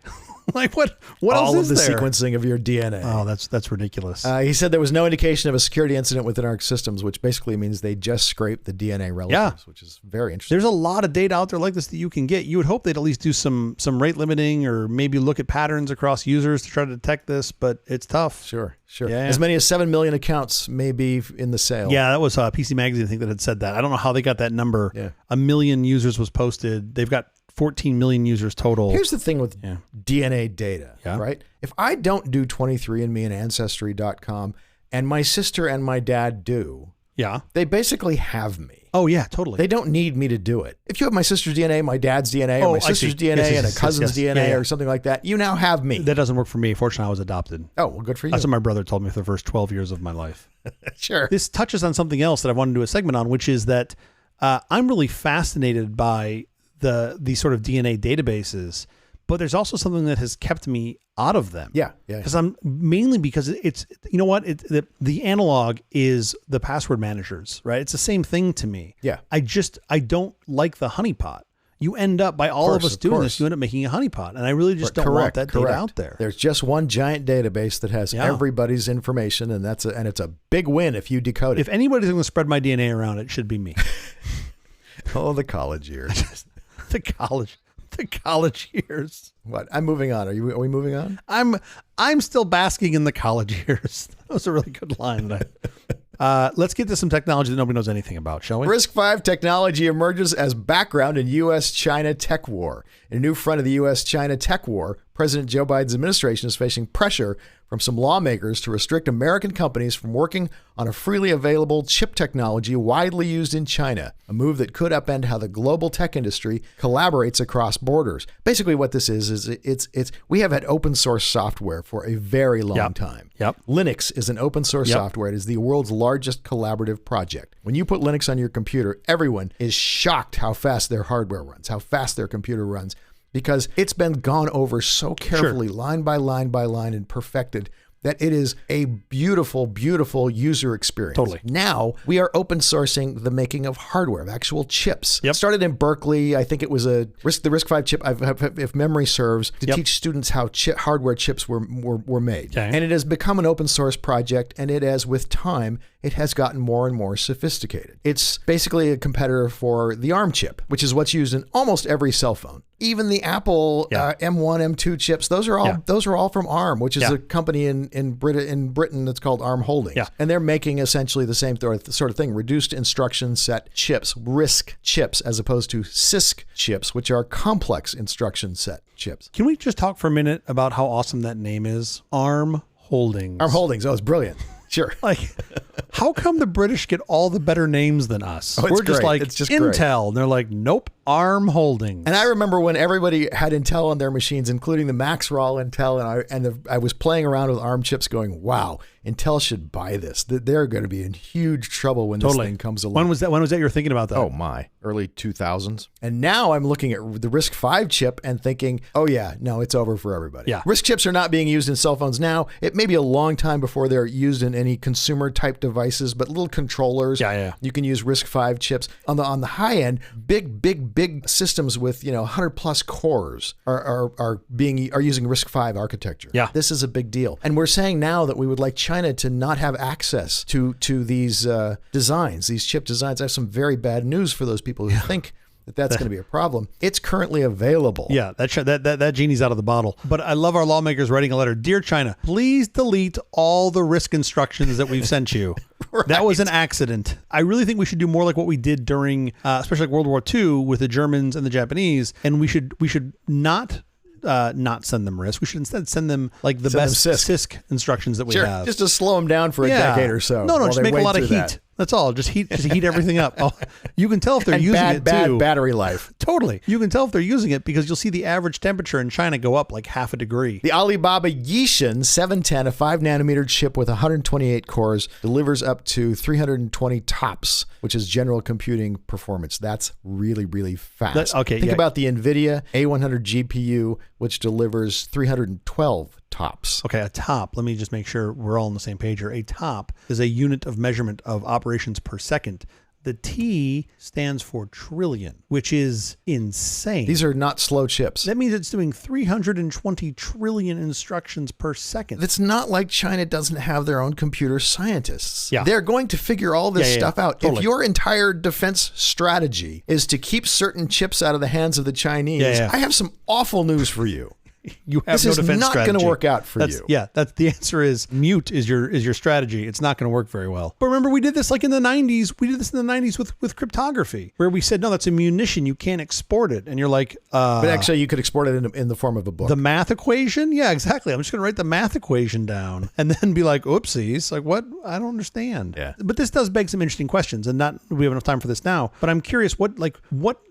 Like what else is there? All of the sequencing of your DNA. Oh, that's ridiculous. He said there was no indication of a security incident within our systems, which basically means they just scraped the DNA relatives, which is very interesting. There's a lot of data out there like this that you can get. You would hope they'd at least do some rate limiting or maybe look at patterns across users to try to detect this, but it's tough. Sure. Yeah. As many as 7 million accounts may be in the sale. Yeah, that was PC Magazine, I think, that had said that. I don't know how they got that number. Yeah. 1 million users was posted. They've got 14 million users total. Here's the thing with DNA data, right? If I don't do 23andMe and Ancestry.com and my sister and my dad do, they basically have me. Oh, yeah, totally. They don't need me to do it. If you have my sister's DNA, my dad's DNA, or my sister's DNA and a cousin's DNA or something like that, you now have me. That doesn't work for me. Fortunately, I was adopted. Oh, well, good for you. That's what my brother told me for the first 12 years of my life. Sure. This touches on something else that I wanted to do a segment on, which is that I'm really fascinated by these sort of DNA databases, but there's also something that has kept me out of them. Yeah. Because because it's, you know what? The analog is the password managers, right? It's the same thing to me. Yeah. I don't like the honeypot. You end up, by all of us doing this, you end up making a honeypot. And I really just don't want that data out there. There's just one giant database that has everybody's information, and it's a big win if you decode it. If anybody's going to spread my DNA around, it should be me. Oh, the college years. The college years. What? I'm moving on. Are we moving on? I'm still basking in the college years. That was a really good line. Let's get to some technology that nobody knows anything about, shall we? RISC-V technology emerges as background in U.S.-China tech war. In a new front of the U.S.-China tech war, President Joe Biden's administration is facing pressure from some lawmakers to restrict American companies from working on a freely available chip technology widely used in China, a move that could upend how the global tech industry collaborates across borders. Basically what this is we have had open source software for a very long time. Linux is an open source software. It is the world's largest collaborative project. When you put Linux on your computer, everyone is shocked how fast their hardware runs, how fast their computer runs, because it's been gone over so carefully, line by line by line, and perfected that it is a beautiful, beautiful user experience. Totally. Now we are open sourcing the making of hardware, of actual chips. Yep. Started in Berkeley. I think it was the RISC-V chip, if memory serves, to teach students how hardware chips were made. Okay. And it has become an open source project, and it has, with time, it has gotten more and more sophisticated. It's basically a competitor for the ARM chip, which is what's used in almost every cell phone. Even the Apple M1, M2 chips, those are all from ARM, which is a company in Britain that's called ARM Holdings. Yeah. And they're making essentially the same sort of thing, reduced instruction set chips, RISC chips, as opposed to CISC chips, which are complex instruction set chips. Can we just talk for a minute about how awesome that name is? ARM Holdings. ARM Holdings, it's brilliant. Sure. Like, how come the British get all the better names than us? Oh, We're just great. like It's just Intel. And they're like, nope, ARM Holdings. And I remember when everybody had Intel on their machines, including the Macs were all Intel, and I was playing around with ARM chips going, wow, Intel should buy this. They're going to be in huge trouble when this thing comes along. When was that you were thinking about that? Oh my, early 2000s. And now I'm looking at the RISC-V chip and thinking, oh yeah, no, it's over for everybody. Yeah. RISC chips are not being used in cell phones now. It may be a long time before they're used in any consumer type devices, but little controllers. Yeah. You can use RISC-V chips. On the high end, big systems with 100 plus cores are using RISC-V architecture. Yeah. This is a big deal. And we're saying now that we would like China to not have access to these designs, these chip designs. I have some very bad news for those people who think that's going to be a problem. It's currently available. Yeah, that genie's out of the bottle. But I love our lawmakers writing a letter. Dear China, please delete all the RISC instructions that we've sent you. Right. That was an accident. I really think we should do more like what we did during, especially like World War II with the Germans and the Japanese. And we should not send them RISC. We should instead send them like the best CISC instructions that we have. Just to slow them down for a decade or so. No, just make a lot of heat. That's all. Just heat everything up. Oh, you can tell if they're using it too. Bad battery life. Totally. You can tell if they're using it because you'll see the average temperature in China go up like half a degree. The Alibaba Yixin 710, a 5 nanometer chip with 128 cores, delivers up to 320 TOPS, which is general computing performance. That's really, really fast. Think about the NVIDIA A100 GPU, which delivers 312 TOPS. Okay, a top. Let me just make sure we're all on the same page here. A top is a unit of measurement of operations per second. The T stands for trillion, which is insane. These are not slow chips. That means it's doing 320 trillion instructions per second. It's not like China doesn't have their own computer scientists. Yeah. They're going to figure all this stuff out. Totally. If your entire defense strategy is to keep certain chips out of the hands of the Chinese, I have some awful news for you. You have this no is defense not strategy. going to work out for you. Yeah, that's the answer. Is mute is your strategy. It's not going to work very well. But remember, we did this like in the 90s. We did this in the 90s with cryptography, where we said, no, that's a munition. You can't export it. And you're like, but actually, you could export it in the form of a book. The math equation? Yeah, exactly. I'm just going to write the math equation down and then be like, oopsies. Like, what? I don't understand. Yeah. But this does beg some interesting questions, and we have enough time for this now. But I'm curious, what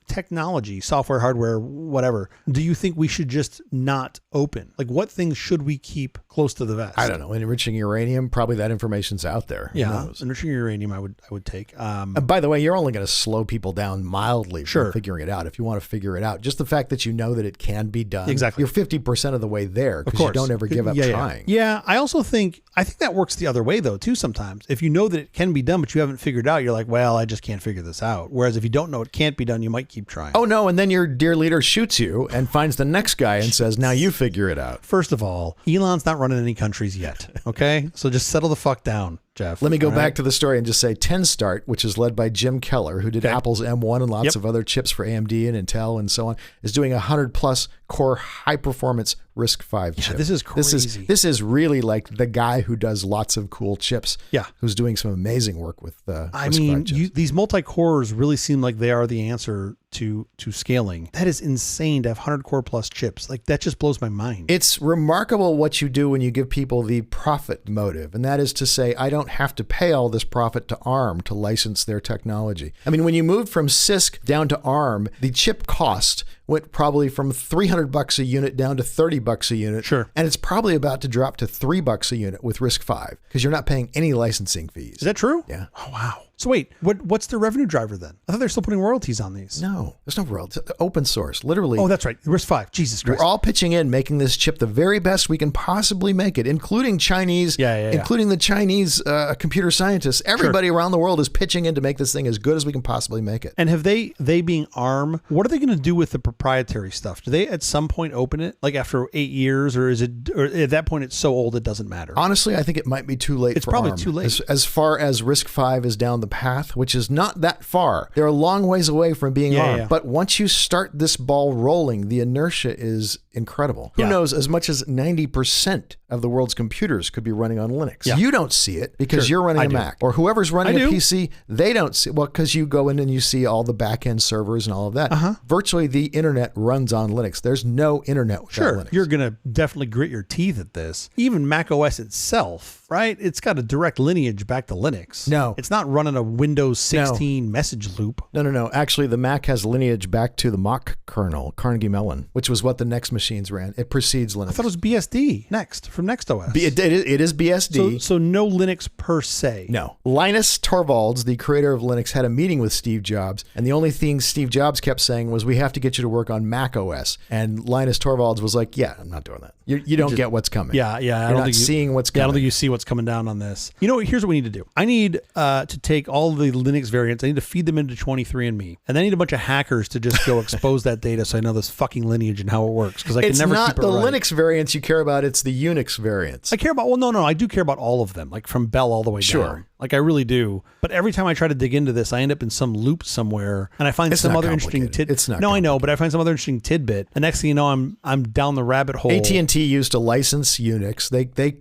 technology, software, hardware, whatever, do you think we should just not open? Like, what things should we keep close to the vest? I don't know. Enriching uranium, probably that information's out there. Who knows? Enriching uranium, I would take. And by the way, you're only going to slow people down mildly from figuring it out. If you want to figure it out, just the fact that you know that it can be done. Exactly. You're 50% of the way there because you don't ever give up trying. Yeah. I think that works the other way though too. Sometimes if you know that it can be done, but you haven't figured it out, you're like, well, I just can't figure this out. Whereas if you don't know it can't be done, you might keep trying. Oh no. And then your dear leader shoots you and finds the next guy and says, now you figure it out. First of all, Elon's not running any countries yet. Okay. So just settle the fuck down, Jeff. Let me go back to the story and just say TenStart, which is led by Jim Keller, who did Apple's M1 and lots of other chips for AMD and Intel and so on, is doing 100 plus core high performance RISC-V chip. This is crazy. This is really like the guy who does lots of cool chips. Yeah. Who's doing some amazing work with RISC-V chips. These multi-cores really seem like they are the answer to scaling. That is insane to have 100 core plus chips. Like, that just blows my mind. It's remarkable what you do when you give people the profit motive. And that is to say, I don't have to pay all this profit to ARM to license their technology. I mean, when you moved from CISC down to ARM, the chip cost went probably from $300 a unit down to $30 a unit. Sure. And it's probably about to drop to $3 a unit with RISC-V because you're not paying any licensing fees. Is that true? Yeah. Oh, wow. So wait, what's the revenue driver then? I thought they're still putting royalties on these. No, there's no royalties. Open source, literally. Oh, that's right. RISC-V. Jesus Christ. We're all pitching in, making this chip the very best we can possibly make it, including Chinese, including the Chinese computer scientists. Everybody around the world is pitching in to make this thing as good as we can possibly make it. And have they being ARM, what are they going to do with the proprietary stuff? Do they at some point open it, like after 8 years, or at that point it's so old it doesn't matter? Honestly, I think it might be too late. It's for probably ARM. too late. As far as RISC-V is down the path, which is not that far. They're a long ways away from being ARM. But once you start this ball rolling, the inertia is incredible. Who knows, as much as 90% of the world's computers could be running on Linux. Yeah. You don't see it because you're running a Mac. Or whoever's running a PC, they don't see it. Well, because you go in and you see all the back-end servers and all of that. Virtually the internet runs on Linux. There's no internet without Linux. You're going to definitely grit your teeth at this. Even Mac OS itself, right? It's got a direct lineage back to Linux. No. It's not running a Windows 16 message loop. No. Actually, the Mac has lineage back to the Mach kernel, Carnegie Mellon, which was what the Next machines ran. It precedes Linux. I thought it was BSD next, from Next OS. It is BSD. So no Linux per se. No. Linus Torvalds, the creator of Linux, had a meeting with Steve Jobs, and the only thing Steve Jobs kept saying was, we have to get you to work on Mac OS. And Linus Torvalds was like, yeah, I'm not doing that. You don't get what's coming. Yeah. You're not seeing what's coming. I don't think you see what's coming down on this. You know, here's what we need to do. I need to take all the Linux variants. I need to feed them into 23andMe. And I need a bunch of hackers to just go expose that data so I know this fucking lineage and how it works. Because I can never keep it right. It's not the Linux variants you care about. It's the Unix variants. I care about, no, I do care about all of them, like from Bell all the way down. Like I really do. But every time I try to dig into this, I end up in some loop somewhere and I find some other interesting tidbit. It's not. No, I know, but I find some other interesting tidbit. The next thing you know, I'm down the rabbit hole. AT&T used to license Unix.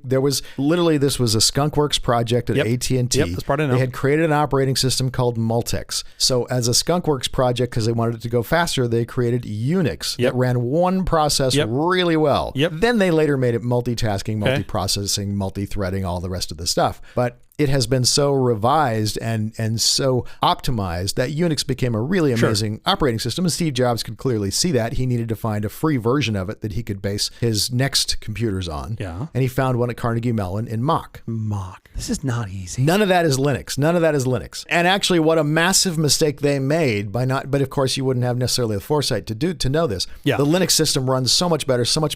There was literally, this was a skunkworks project at AT&T. Yep, that's part I know. They had created an operating system called Multics. So as a skunkworks project, because they wanted it to go faster, they created Unix that ran one process really well. Then they later made it multitasking, multiprocessing, multi-threading, all the rest of the stuff. But it has been so revised and so optimized that Unix became a really amazing operating system. And Steve Jobs could clearly see that. He needed to find a free version of it that he could base his next computers on. Yeah. And he found one at Carnegie Mellon in Mach. This is not easy. None of that is Linux. And actually, what a massive mistake they made by not, but of course you wouldn't have necessarily the foresight to know this. The Linux system runs so much better, so much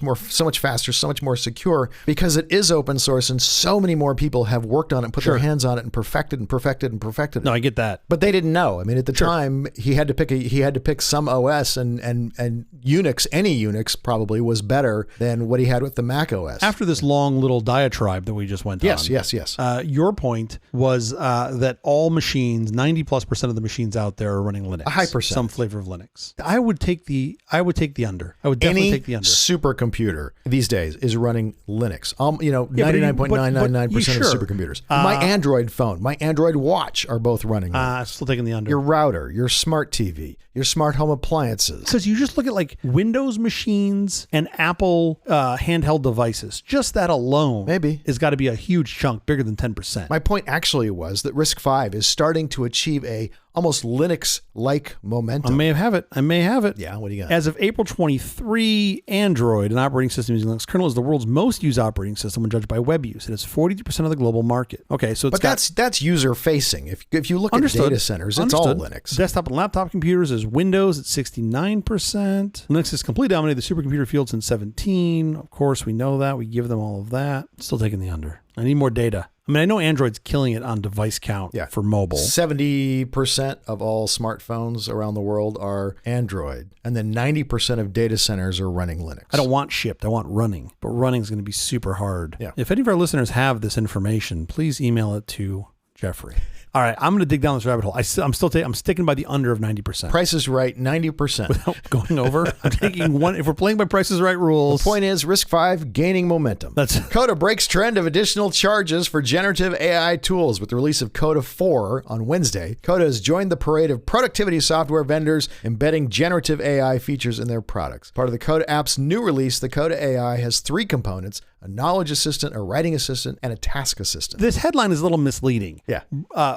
faster, so much more secure because it is open source and so many more people have worked on it, put their hands on it and perfected it. No, I get that. But they didn't know. I mean, at the time he had to pick some OS and Unix, any Unix probably was better than what he had with the Mac OS. After this long little diatribe that we just went on. Yes. Your point was that all machines, 90+% of the machines out there are running Linux. A high percent. Some flavor of Linux. I would take the under. I would definitely take the under. Any supercomputer these days is running Linux. 99.999% of supercomputers. My Android phone, my Android watch are both running Linux. Still taking the under. Your router, your smart TV, your smart home appliances. Because you just look at like Windows machines and Apple handheld devices. Just that alone has got to be a huge chunk, bigger than 10%. My point actually was that RISC-V is starting to achieve a almost Linux-like momentum. I may have it. Yeah, what do you got? As of April 23, Android, an operating system using Linux kernel, is the world's most used operating system when judged by web use. It is 42% of the global market. Okay, so that's user-facing. If you look at data centers, it's all Linux. Desktop and laptop computers is Windows at 69%. Linux has completely dominated the supercomputer field since 2017. Of course, we know that. We give them all of that. Still taking the under. I need more data. I mean, I know Android's killing it on device count for mobile. 70% of all smartphones around the world are Android, and then 90% of data centers are running Linux. I don't want shipped. I want running, but running is going to be super hard. Yeah. If any of our listeners have this information, please email it to Jeffrey. All right, I'm going to dig down this rabbit hole. I'm sticking by the under of 90%. Price is Right, 90%. Without going over, I'm taking one. If we're playing by Price is Right rules. The point is RISC-V gaining momentum. Coda breaks trend of additional charges for generative AI tools with the release of Coda 4 on Wednesday. Coda has joined the parade of productivity software vendors embedding generative AI features in their products. Part of the Coda app's new release, the Coda AI has 3 components: a knowledge assistant, a writing assistant, and a task assistant. This headline is a little misleading. Yeah.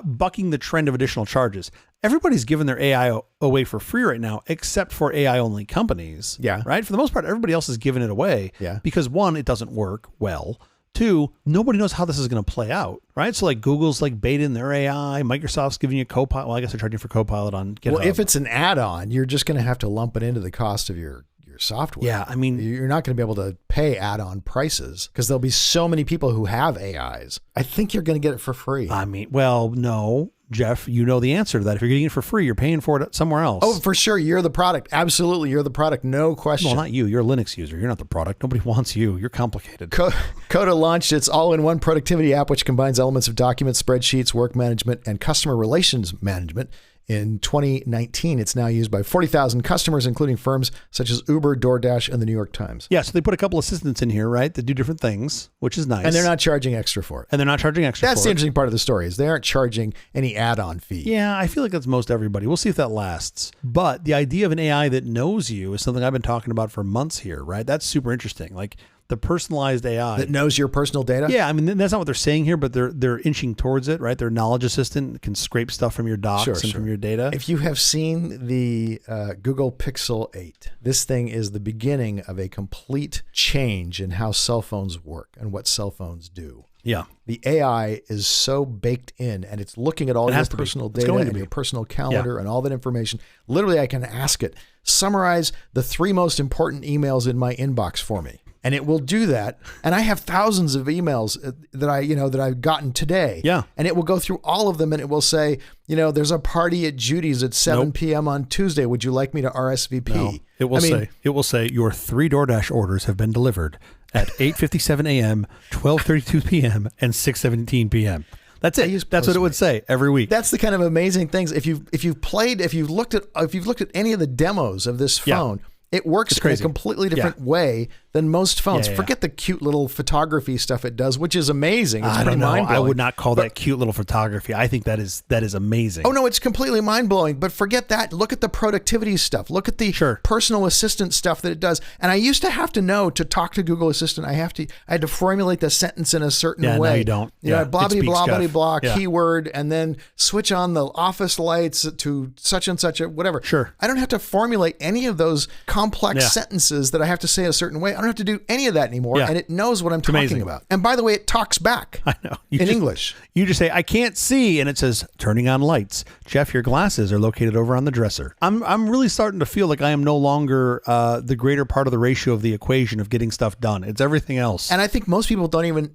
bucking the trend of additional charges. Everybody's giving their AI away for free right now, except for AI only companies. Yeah. Right. For the most part, everybody else is giving it away. Yeah. Because one, it doesn't work well. Two, nobody knows how this is going to play out, right? So like Google's like baiting their AI, Microsoft's giving you Copilot. Well, I guess they're charging for Copilot on GitHub. Well, if it's an add-on, you're just going to have to lump it into the cost of your software. Yeah, I mean, you're not going to be able to pay add-on prices because there'll be so many people who have AIs. I think you're going to get it for free. I mean, well, no, Jeff, you know the answer to that. If you're getting it for free, you're paying for it somewhere else. Oh, for sure. You're the product. Absolutely. You're the product. No question. Well, not you. You're a Linux user. You're not the product. Nobody wants you. You're complicated. Coda launched its all-in-one productivity app, which combines elements of documents, spreadsheets, work management, and customer relations management. In 2019, it's now used by 40,000 customers, including firms such as Uber, DoorDash, and the New York Times. Yeah, so they put a couple assistants in here, right, that do different things, which is nice. And they're not charging extra for it. That's the interesting part of the story is they aren't charging any add-on fee. Yeah, I feel like that's most everybody. We'll see if that lasts. But the idea of an AI that knows you is something I've been talking about for months here, right? That's super interesting. Like the personalized AI that knows your personal data. Yeah, I mean that's not what they're saying here, but they're inching towards it, right? Their knowledge assistant can scrape stuff from your docs and from your data. If you have seen the Google Pixel 8, this thing is the beginning of a complete change in how cell phones work and what cell phones do. Yeah. The AI is so baked in and it's looking at all your personal data and your personal calendar and all that information. Literally, I can ask it, summarize the 3 most important emails in my inbox for me. And it will do that. And I have thousands of emails that I've gotten today. Yeah. And it will go through all of them and it will say, there's a party at Judy's at 7 p.m. on Tuesday. Would you like me to RSVP? No. It will say your 3 DoorDash orders have been delivered at 8:57 a.m., 12:32 p.m., and 6:17 p.m. That's it. That's what it would say every week. That's the kind of amazing things. If you've looked at any of the demos of this phone, it works in a completely different way than most phones. Forget the cute little photography stuff it does, which is amazing. It's pretty mind-blowing. I would not call that cute little photography. I think that is amazing. Oh, no, it's completely mind-blowing. But forget that. Look at the productivity stuff. Look at the personal assistant stuff that it does. And I used to have to know to talk to Google Assistant. I had to formulate the sentence in a certain way. No, you don't. Blah, blah, blah, blah, keyword, and then switch on the office lights to such and such a whatever. Sure. I don't have to formulate any of those complex sentences that I have to say a certain way. I don't have to do any of that anymore, and it knows what I'm talking about. And by the way, it talks back in English. You just say, I can't see, and it says, turning on lights. Jeff, your glasses are located over on the dresser. I'm really starting to feel like I am no longer the greater part of the ratio of the equation of getting stuff done. It's everything else. And I think most people don't even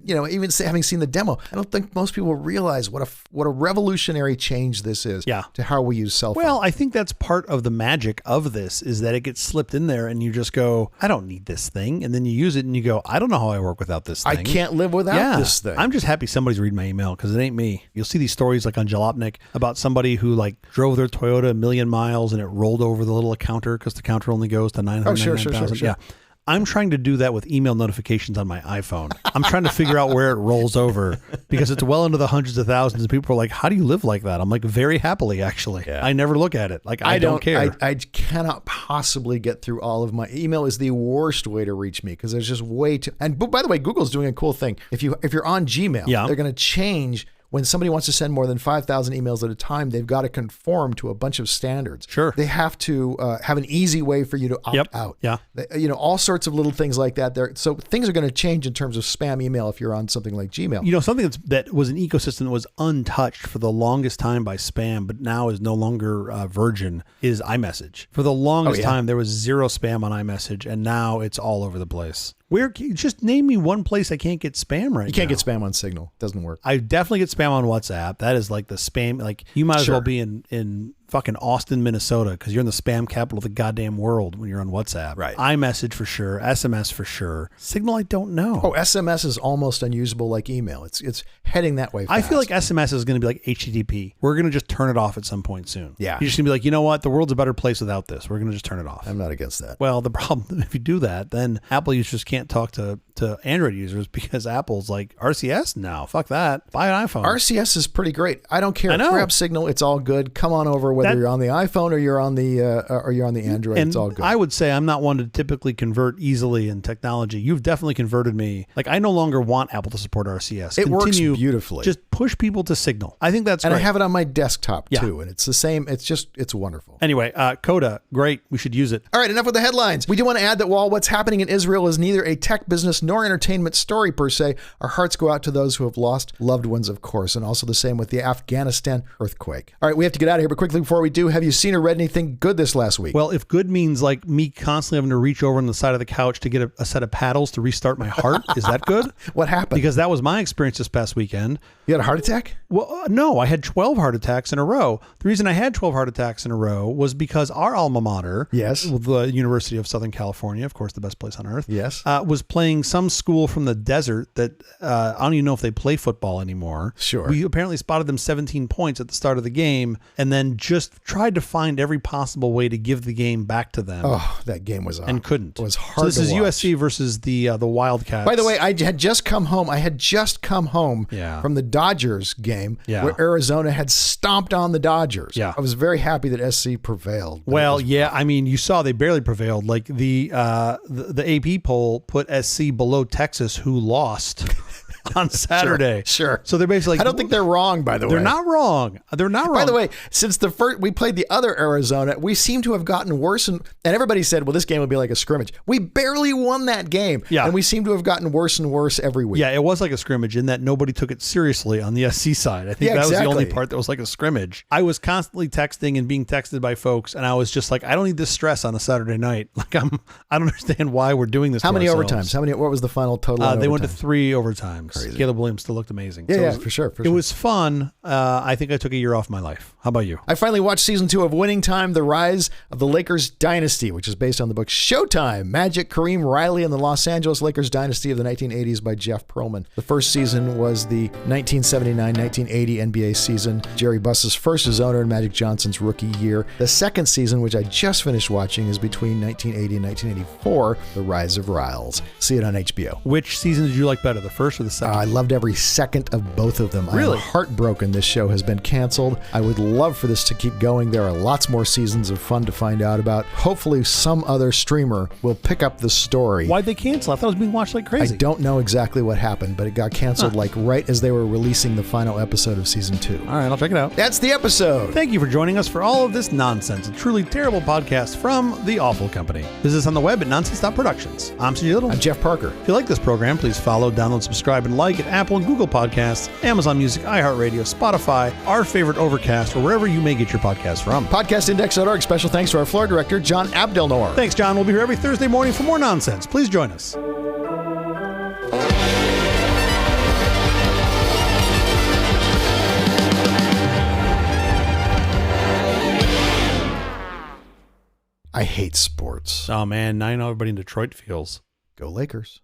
having seen the demo, I don't think most people realize what a revolutionary change this is to how we use cell phones. Well, I think that's part of the magic of this is that it gets slipped in there and you just go, I don't need this thing. And then you use it and you go, I don't know how I work without this thing. I can't live without this thing. I'm just happy somebody's reading my email because it ain't me. You'll see these stories like on Jalopnik about somebody who like drove their Toyota 1,000,000 miles and it rolled over the little counter because the counter only goes to 999,000. Sure. Yeah. I'm trying to do that with email notifications on my iPhone. I'm trying to figure out where it rolls over because it's well into the hundreds of thousands. And people are like, how do you live like that? I'm like, very happily, actually. Yeah. I never look at it. Like, I don't care. I cannot possibly get through all of my email. Is the worst way to reach me because there's just way too. And by the way, Google's doing a cool thing. If you're on Gmail, they're going to change. When somebody wants to send more than 5,000 emails at a time, they've got to conform to a bunch of standards. Sure. They have to have an easy way for you to opt out. Yeah. All sorts of little things like that. So things are going to change in terms of spam email if you're on something like Gmail. Something that was an ecosystem that was untouched for the longest time by spam, but now is no longer virgin, is iMessage. For the longest time, there was 0 spam on iMessage, and now it's all over the place. Just name me one place I can't get spam right now. You can't get spam on Signal. It doesn't work. I definitely get spam on WhatsApp. That is like the spam. Like you might as well be in fucking Austin, Minnesota, because you're in the spam capital of the goddamn world when you're on WhatsApp. Right. iMessage for sure. SMS for sure. Signal, I don't know. Oh, SMS is almost unusable like email. It's heading that way fast. I feel like SMS is going to be like HTTP. We're going to just turn it off at some point soon. Yeah. You're just going to be like, you know what? The world's a better place without this. We're going to just turn it off. I'm not against that. Well, the problem, if you do that, then Apple users just can't talk to to Android users because Apple's like, RCS? No, fuck that. Buy an iPhone. RCS is pretty great. I don't care. I know. Grab Signal. It's all good. Come on over, whether you're on the iPhone or you're on the Android. And it's all good. I would say I'm not one to typically convert easily in technology. You've definitely converted me. Like, I no longer want Apple to support RCS. It works beautifully. Just push people to Signal. I think that's and great. I have it on my desktop too, and it's the same. It's wonderful. Anyway, Coda, great. We should use it. All right, enough with the headlines. We do want to add that while what's happening in Israel is neither a tech business nor entertainment story per se, our hearts go out to those who have lost loved ones, of course, and also the same with the Afghanistan earthquake. All right, we have to get out of here, but quickly before we do, have you seen or read anything good this last week? Well, if good means like me constantly having to reach over on the side of the couch to get a set of paddles to restart my heart, is that good? What happened? Because that was my experience this past weekend. You had a heart attack? Well, no, I had 12 heart attacks in a row. The reason I had 12 heart attacks in a row was because our alma mater, yes, the University of Southern California, of course, the best place on earth, yes, was playing some school from the desert that I don't even know if they play football anymore. Sure. We apparently spotted them 17 points at the start of the game and then just tried to find every possible way to give the game back to them. Oh, that game was on. And couldn't. It was hard So this to is watch. USC versus the Wildcats. By the way, I had just come home. From the Dodgers game where Arizona had stomped on the Dodgers. Yeah. I was very happy that SC prevailed. Well, I mean, you saw they barely prevailed. Like the AP poll put SC below Texas, who lost on Saturday. Sure. So they're basically like, I don't think they're wrong, by the way. They're not wrong. They're not wrong. By the way, since the first we played the other Arizona, we seem to have gotten worse. And everybody said, well, this game will be like a scrimmage. We barely won that game. Yeah. And we seem to have gotten worse and worse every week. Yeah, it was like a scrimmage in that nobody took it seriously on the SC side. I think that was the only part that was like a scrimmage. I was constantly texting and being texted by folks, and I was just like, I don't need this stress on a Saturday night. Like I don't understand why we're doing this. How to many ourselves. overtimes? What was the final total? They went to 3 overtimes. Crazy. Caleb Williams still looked amazing. Yeah, So for sure. It was fun. I think I took a year off my life. How about you? I finally watched season 2 of Winning Time, The Rise of the Lakers Dynasty, which is based on the book Showtime, Magic, Kareem Riley, and the Los Angeles Lakers Dynasty of the 1980s by Jeff Pearlman. The first season was the 1979-1980 NBA season, Jerry Buss's first as owner and Magic Johnson's rookie year. The second season, which I just finished watching, is between 1980 and 1984, The Rise of Riles. See it on HBO. Which season did you like better, the first or the second? I loved every second of both of them. Really? I'm heartbroken this show has been canceled. I would love for this to keep going. There are lots more seasons of fun to find out about. Hopefully some other streamer will pick up the story. Why'd they cancel? I thought it was being watched like crazy. I don't know exactly what happened, but it got canceled like right as they were releasing the final episode of season 2. All right, I'll check it out. That's the episode. Thank you for joining us for all of this nonsense, a truly terrible podcast from The Awful Company. Visit us on the web at nonsense.productions. I'm CJ Little. I'm Jeff Parker. If you like this program, please follow, download, subscribe, and like at Apple and Google Podcasts, Amazon Music, iHeartRadio, Spotify, our favorite Overcast, or wherever you may get your podcasts from. Podcastindex.org. Special thanks to our floor director, John Abdelnour. Thanks, John. We'll be here every Thursday morning for more nonsense. Please join us. I hate sports. Oh, man. Now you know everybody in Detroit feels. Go Lakers.